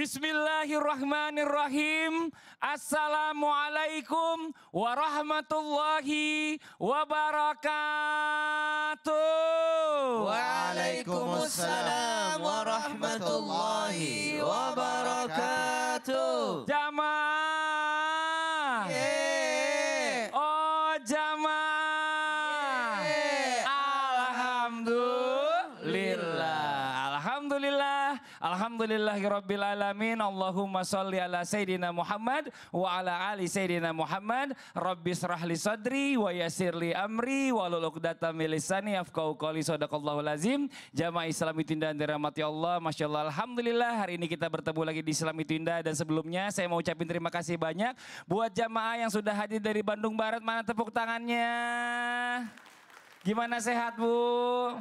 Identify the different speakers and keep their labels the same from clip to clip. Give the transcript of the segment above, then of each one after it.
Speaker 1: Bismillahirrahmanirrahim. Assalamualaikum warahmatullahi wabarakatuh.
Speaker 2: Waalaikumsalam warahmatullahi wabarakatuh.
Speaker 1: Jamaah. Oh jamaah. Alhamdulillah. Alhamdulillah. Alhamdulillahirabbil alamin. Allahumma shalli ala sayidina Muhammad wa ala ali sayidina Muhammad. Rabbis rahli sadri wa yassirli amri wahlul 'uqdatam min lisani yafqahu qouli. Shadaqallahul azim. Jamaah Islam Itu Indah dirahmati Allah. Masyaallah, alhamdulillah hari ini kita bertemu lagi di Islam Itu Indah, dan sebelumnya saya mau ucapin terima kasih banyak buat jamaah yang sudah hadir dari Bandung Barat. Mana tepuk tangannya? Gimana, sehat Bu?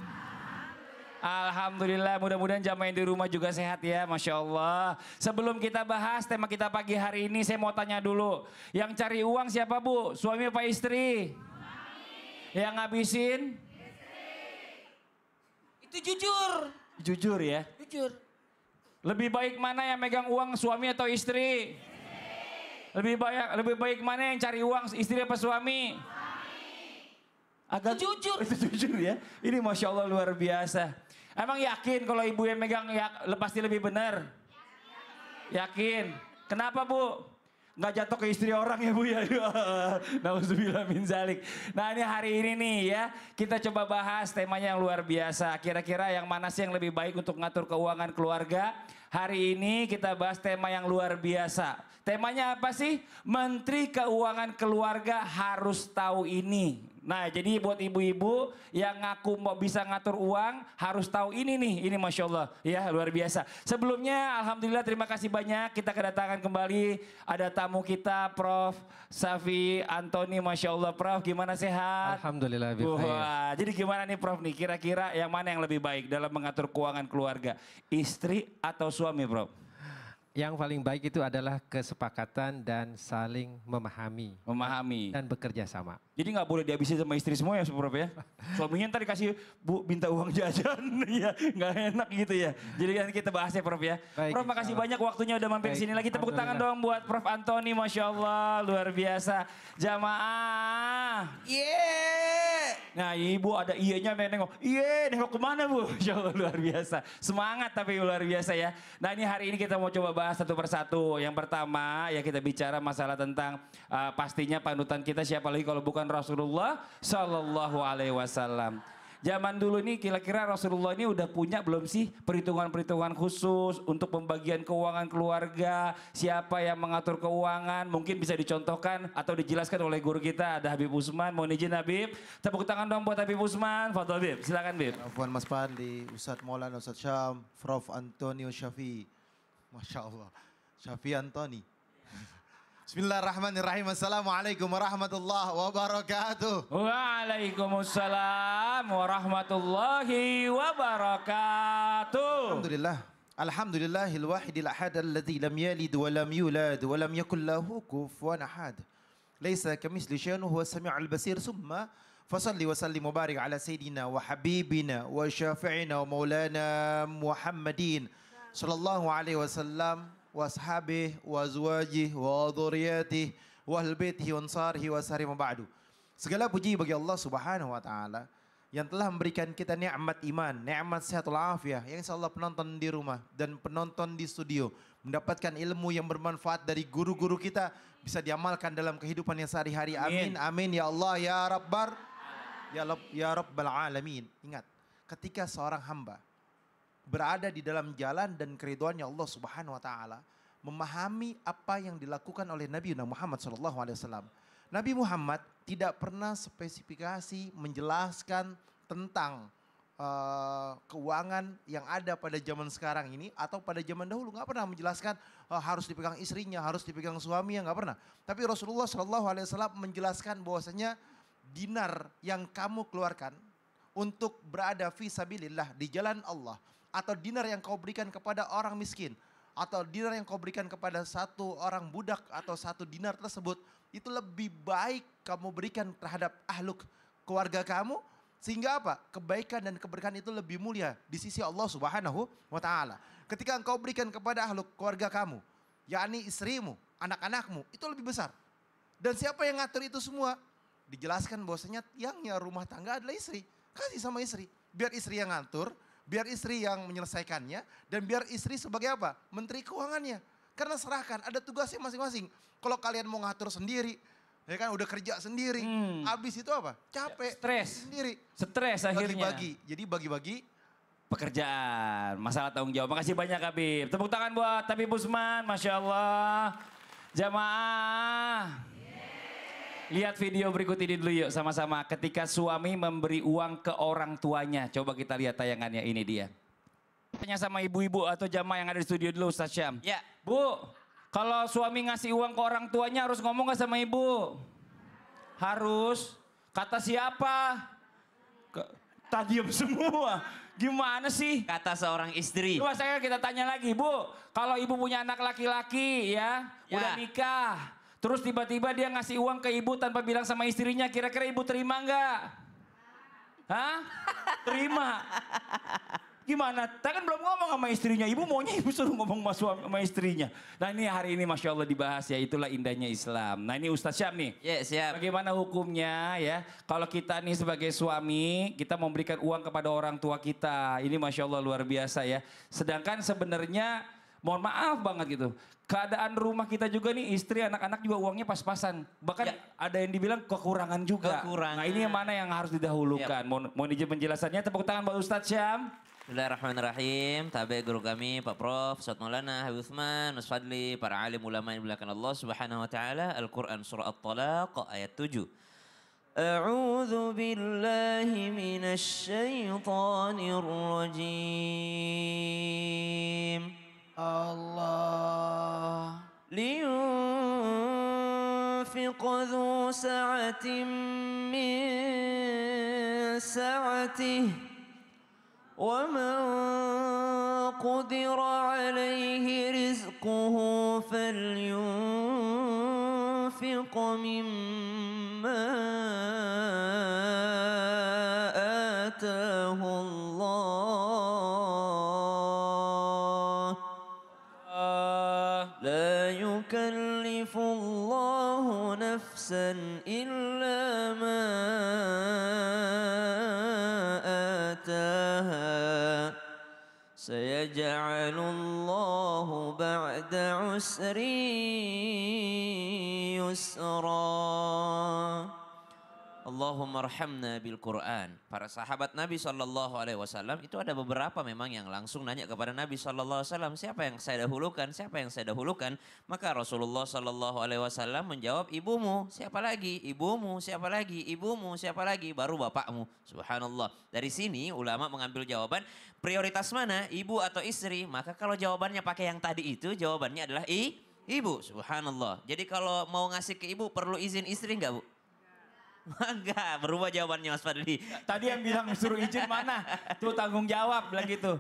Speaker 1: Alhamdulillah, mudah-mudahan jamaah yang di rumah juga sehat ya, Masya Allah. Sebelum kita bahas tema kita pagi hari ini, saya mau tanya dulu. Yang cari uang siapa Bu? Suami apa istri? Suami. Yang ngabisin? Istri.
Speaker 2: Itu jujur.
Speaker 1: Jujur ya?
Speaker 2: Jujur.
Speaker 1: Lebih baik mana yang megang uang, suami atau istri? Istri. Lebih baik mana yang cari uang, istri apa suami? Suami. Agak
Speaker 2: jujur.
Speaker 1: Itu jujur ya? Ini Masya Allah luar biasa. Emang yakin kalau ibu yang megang ya pasti lebih benar? Yakin. Kenapa Bu? Nggak jatuh ke istri orang ya Bu ya? Nauzubillah min zalik. Nah ini hari ini nih ya, kita coba bahas temanya yang luar biasa. Kira-kira yang mana sih yang lebih baik untuk ngatur keuangan keluarga? Hari ini kita bahas tema yang luar biasa. Temanya apa sih? Menteri Keuangan Keluarga harus tahu ini. Nah jadi buat ibu-ibu yang ngaku mau bisa ngatur uang harus tahu ini nih. Ini Masya Allah ya, luar biasa. Sebelumnya alhamdulillah terima kasih banyak, kita kedatangan kembali ada tamu kita Prof. Safi Antoni. Masya Allah Prof, gimana, sehat?
Speaker 3: Alhamdulillah.
Speaker 1: Wah, jadi gimana nih Prof nih, kira-kira yang mana yang lebih baik dalam mengatur keuangan keluarga? Istri atau suami Prof?
Speaker 3: Yang paling baik itu adalah kesepakatan dan saling memahami.
Speaker 1: Memahami.
Speaker 3: Dan bekerja sama.
Speaker 1: Jadi nggak boleh dihabisin sama istri semua ya Prof ya? Suaminya ntar dikasih, Bu minta uang jajan, ya nggak enak gitu ya. Jadi kan kita bahas ya Prof ya. Baik, Prof makasih banyak waktunya udah mampir sini lagi. Tepuk tangan dong buat Prof Antoni, Masya Allah luar biasa. Jamaah. Nah ibu ada iyanya nengok. Nengok kemana Bu? Masya Allah luar biasa. Semangat tapi luar biasa ya. Nah ini hari ini kita mau coba bahas satu persatu. Yang pertama ya kita bicara masalah tentang pastinya panutan kita siapa lagi kalau bukan Rasulullah Shallallahu Alaihi Wasallam. Zaman dulu nih kira-kira Rasulullah ini udah punya belum sih perhitungan-perhitungan khusus untuk pembagian keuangan keluarga, siapa yang mengatur keuangan, mungkin bisa dicontohkan atau dijelaskan oleh guru kita, ada Habib Usman. Mohon izin Habib, tepuk tangan dong buat Habib Usman. Fadhol Habib, silakan Habib.
Speaker 4: Afwan Mas Fadli, Ustadz Maulana Ustadz Syam, Prof Antonio Syafi. Masya Allah, Syafi Antoni. Bismillahirrahmanirrahim. Assalamualaikum warahmatullahi wabarakatuh.
Speaker 1: Waalaikumsalam warahmatullahi wabarakatuh.
Speaker 4: Alhamdulillah. Alhamdulillahil wahidil ahad alladzi lam yalid wa lam yulad wa lam yakul lahu kufuwan ahad. Laisa kamitsli syai'un huwas samiul basir. Summa fasalli wa sallim wa barik ala sayidina wa habibina wa syafi'ina wa maulana Muhammadin sallallahu alaihi wasallam wa ashabihi wa azwajihi wa dhurriyyatihi wa ahli baitihi wa ansarihi wa sahbihi wa ba'du. Segala puji bagi Allah Subhanahu wa taala yang telah memberikan kita nikmat iman, nikmat sehatul afiah, yang insyaallah penonton di rumah dan penonton di studio mendapatkan ilmu yang bermanfaat dari guru-guru kita, bisa diamalkan dalam kehidupan yang sehari-hari. Amin. Amin ya Allah ya Rabbar ya Rabbal alamin. Ingat, ketika seorang hamba berada di dalam jalan dan keridhaannya Allah Subhanahu wa taala, memahami apa yang dilakukan oleh Nabi Muhammad SAW. Nabi Muhammad tidak pernah spesifikasi menjelaskan tentang keuangan yang ada pada zaman sekarang ini atau pada zaman dahulu. Nggak pernah menjelaskan harus dipegang istrinya, harus dipegang suaminya, nggak pernah. Tapi Rasulullah SAW menjelaskan bahwasanya dinar yang kamu keluarkan untuk berada fi sabilillah, di jalan Allah, atau dinar yang kau berikan kepada orang miskin, atau dinar yang kau berikan kepada satu orang budak, atau satu dinar tersebut, itu lebih baik kamu berikan terhadap ahluk keluarga kamu, sehingga apa? Kebaikan dan keberkahan itu lebih mulia di sisi Allah Subhanahu wa taala. ketika engkau berikan kepada ahlu keluarga kamu, yakni istrimu, anak-anakmu, itu lebih besar. Dan siapa yang ngatur itu semua? Dijelaskan bahwasanya tiangnya rumah tangga adalah istri. Kasih sama istri. Biar istri yang ngatur, biar istri yang menyelesaikannya, dan biar istri sebagai apa? Menteri keuangannya. Karena serahkan, ada tugasnya masing-masing. Kalau kalian mau ngatur sendiri, ya kan udah kerja sendiri, habis itu apa? Capek.
Speaker 1: Stres.
Speaker 4: Sendiri.
Speaker 1: Stres akhirnya.
Speaker 4: Bagi-bagi. Jadi bagi-bagi
Speaker 1: Pekerjaan, masalah tanggung jawab. Makasih banyak Habib. Tepuk tangan buat Habib Usman, Masya Allah. Jamaah. Lihat video berikut ini dulu yuk sama-sama. Ketika suami memberi uang ke orang tuanya. Coba kita lihat tayangannya, ini dia. Tanya sama ibu-ibu atau jamaah yang ada di studio dulu Ustaz Syam.
Speaker 2: Ya.
Speaker 1: Bu, kalau suami ngasih uang ke orang tuanya harus ngomong gak sama ibu? Harus. Kata siapa? Tadiam semua. Gimana sih?
Speaker 2: Kata seorang istri.
Speaker 1: Coba saya kita tanya lagi, Bu. Kalau ibu punya anak laki-laki ya, udah nikah. Terus tiba-tiba dia ngasih uang ke ibu tanpa bilang sama istrinya, kira-kira ibu terima nggak? Hah? Terima. Gimana? Kan belum ngomong sama istrinya. Ibu maunya ibu suruh ngomong sama istrinya. Nah ini hari ini Masya Allah dibahas ya. Itulah indahnya Islam. Nah ini Ustaz Syam nih.
Speaker 2: Ya siap.
Speaker 1: Bagaimana hukumnya ya. Kalau kita nih sebagai suami. Kita memberikan uang kepada orang tua kita. Ini Masya Allah luar biasa ya. Sedangkan sebenarnya mohon maaf banget gitu. Keadaan rumah kita juga nih istri anak-anak juga uangnya pas-pasan. Bahkan ada yang dibilang kekurangan juga.
Speaker 2: Kekurangan.
Speaker 1: Nah ini yang mana yang harus didahulukan. Mohon izin penjelasannya. Tepuk tangan buat Ustaz Syam.
Speaker 2: Bismillahirrahmanirrahim. Tabe guru kami Pak Prof. Ustaz Maulana Habib Utsman, Mas Fadli, para alim ulama yang dimuliakan Allah Subhanahu wa taala. Al-Qur'an surah At-Talaq ayat 7. A'udzu billahi minasy syaithanir rajim. Allah liyunfiq dzu sa'atin min sa'atihi ومن قدر عليه رزقه فلينفق مما آتاه الله لا يكلف الله نفسا إلا ما سيجعل الله بعد عسر يسرا Allahumma arhamna bil Quran. Para sahabat Nabi SAW itu ada beberapa memang yang langsung nanya kepada Nabi SAW, siapa yang saya dahulukan, siapa yang saya dahulukan. Maka Rasulullah SAW menjawab, ibumu, siapa lagi, ibumu, siapa lagi, ibumu, siapa lagi, baru bapakmu. Subhanallah. Dari sini ulama mengambil jawaban, prioritas mana, ibu atau istri. Maka kalau jawabannya pakai yang tadi itu, jawabannya adalah ibu. Subhanallah. Jadi kalau mau ngasih ke ibu perlu izin istri enggak, Bu? Enggak, berubah jawabannya Mas Fadli.
Speaker 1: Tadi yang bilang suruh izin mana? Tuh tanggung jawab bilang gitu.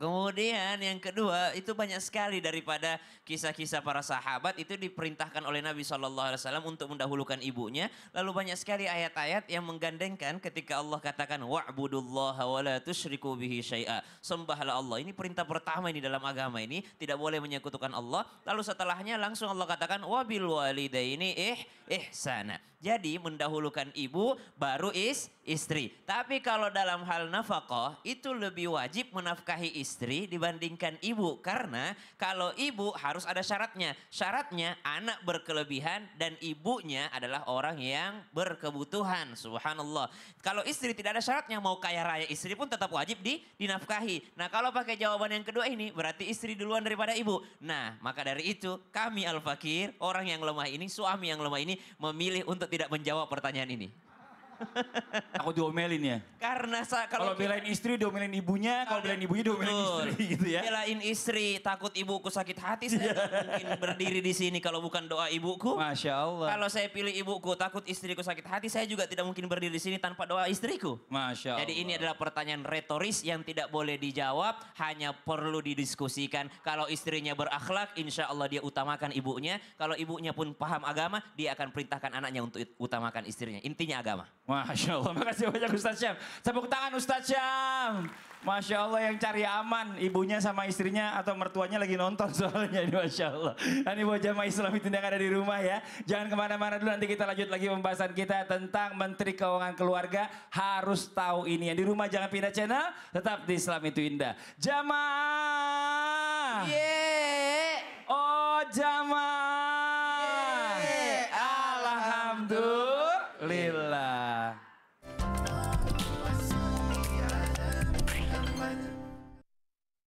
Speaker 2: Kemudian yang kedua itu banyak sekali daripada kisah-kisah para sahabat itu diperintahkan oleh Nabi SAW untuk mendahulukan ibunya. Lalu banyak sekali ayat-ayat yang menggandengkan ketika Allah katakan wa'budullaha wa la tusyriku bihi syai'a. Sembahlah Allah. Ini perintah pertama ini dalam agama ini. Tidak boleh menyekutukan Allah. Lalu setelahnya langsung Allah katakan wabil walidaini ihsana. Jadi mendahulukan ibu baru istri. Tapi kalau dalam hal nafkah itu lebih wajib menafkahi istri dibandingkan ibu. Karena kalau ibu harus ada syaratnya. Syaratnya anak berkelebihan dan ibunya adalah orang yang berkebutuhan. Subhanallah. Kalau istri tidak ada syaratnya, mau kaya raya istri pun tetap wajib dinafkahi. Nah kalau pakai jawaban yang kedua ini berarti istri duluan daripada ibu. Nah maka dari itu kami Al-Fakir, orang yang lemah ini, suami yang lemah ini memilih untuk tidak menjawab pertanyaan ini.
Speaker 1: Aku diomelin ya.
Speaker 2: Karena
Speaker 1: kalau belain istri diomelin ibunya, kalau belain ibunya diomelin istri gitu ya.
Speaker 2: Belain istri, takut ibuku sakit hati, saya tidak mungkin berdiri di sini kalau bukan doa ibuku.
Speaker 1: Masya Allah.
Speaker 2: Kalau saya pilih ibuku, takut istriku sakit hati, saya juga tidak mungkin berdiri di sini tanpa doa istriku.
Speaker 1: Masya Allah.
Speaker 2: Jadi ini adalah pertanyaan retoris yang tidak boleh dijawab, hanya perlu didiskusikan. Kalau istrinya berakhlak, insya Allah dia utamakan ibunya. Kalau ibunya pun paham agama, dia akan perintahkan anaknya untuk utamakan istrinya. Intinya agama.
Speaker 1: Masya Allah, makasih banyak Ustadz Syam. Tepuk tangan Ustadz Syam. Masya Allah yang cari aman, ibunya sama istrinya atau mertuanya lagi nonton soalnya ini Masya Allah. Nah, ini buat jamaah Islam itu yang ada di rumah ya. Jangan kemana-mana dulu, nanti kita lanjut lagi pembahasan kita tentang Menteri Keuangan Keluarga harus tahu ini. Yang di rumah jangan pindah channel, tetap di Islam itu indah. Jamaah. Oh jamaah. Alhamdulillah.